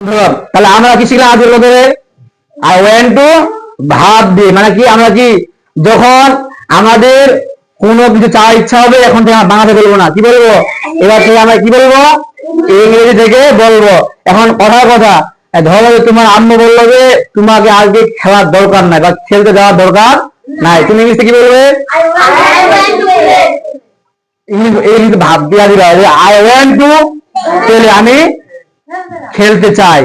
তাহলে আমরা কি শিখলাম আজকের মধ্যে? আই ওয়েন্ট টু ভাব দিয়ে মানে কি আমরা কি যখন আমাদের কোনো কিছু চাওয়ার ইচ্ছা হবে এখন থেকে আমরা বাংলাতে বলবো না, কি বলবো? এবার থেকে আমরা কি বলবো? ইংরেজি থেকে বলবো। এখন কথা ধরো তোমার আম্মু বললো যে তোমাকে আজকে খেলার দরকার নাই বা খেলতে যাওয়ার দরকার নাই, তুমি ইংলিশে কি বলবে? ইংলিশ ভাব দিয়া দিবা যে আই ওয়ান্ট টু প্লে, আমি খেলতে চাই,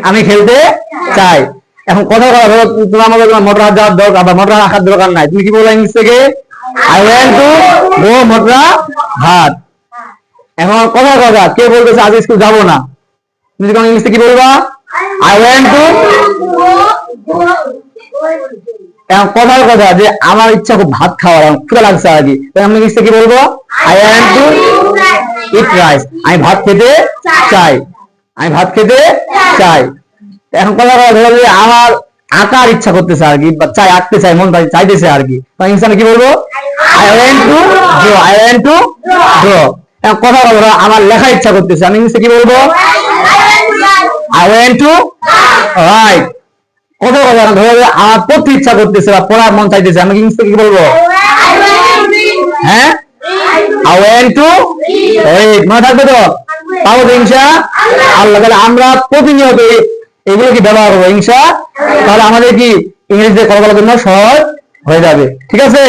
আমি খেলতে চাই। এখন কথা ধরো তোমার আমাদের মোটর হাত যাওয়ার দরকার বা মোটর রাখার দরকার নাই, তুমি কি বলবো ইংলিশ থেকে? I want to go motor হাত। এখন কথা কে বলতেছে আজ স্কুল যাবো না, তুমি যখন ইংলিশে কি বলবা? I want to. এখন কথা যে আমার ইচ্ছা খুব ভাত খাওয়ার, ক্ষুধা লাগছে আর কি, আমি ইংলিশে কি বলবো? I want to eat rice, আমি ভাত খেতে চাই, আমি ভাত খেতে চাই। এখন কথা ধরো যে আমার আঁকার ইচ্ছা করতেছে আর কি, চাই আঁকতে চাই, মন চাইতেছে আর কি, ইংলিশে আমি কি বলবো? I want to draw, I want to draw. এখন কথা ধরো আমার লেখার ইচ্ছা করতেছে, আমি ইংলিশে কি বলবো? I want to right. কথা ধরো যে আমার পড়তে ইচ্ছা করতেছে বা পড়ার মন চাইতেছে, আমি ইংলিশে কি বলবো? হ্যাঁ, আই ওয়ান্ট টু রিড। মনে থাকবে তো? পাবো তো ইনশাআল্লাহ। তাহলে আমরা প্রতিনিয়ত এগুলো কি ব্যবহার করবো ইনশাআল্লাহ, তাহলে আমাদের কি ইংরেজিতে কথা বলার জন্য সহজ হয়ে যাবে। ঠিক আছে?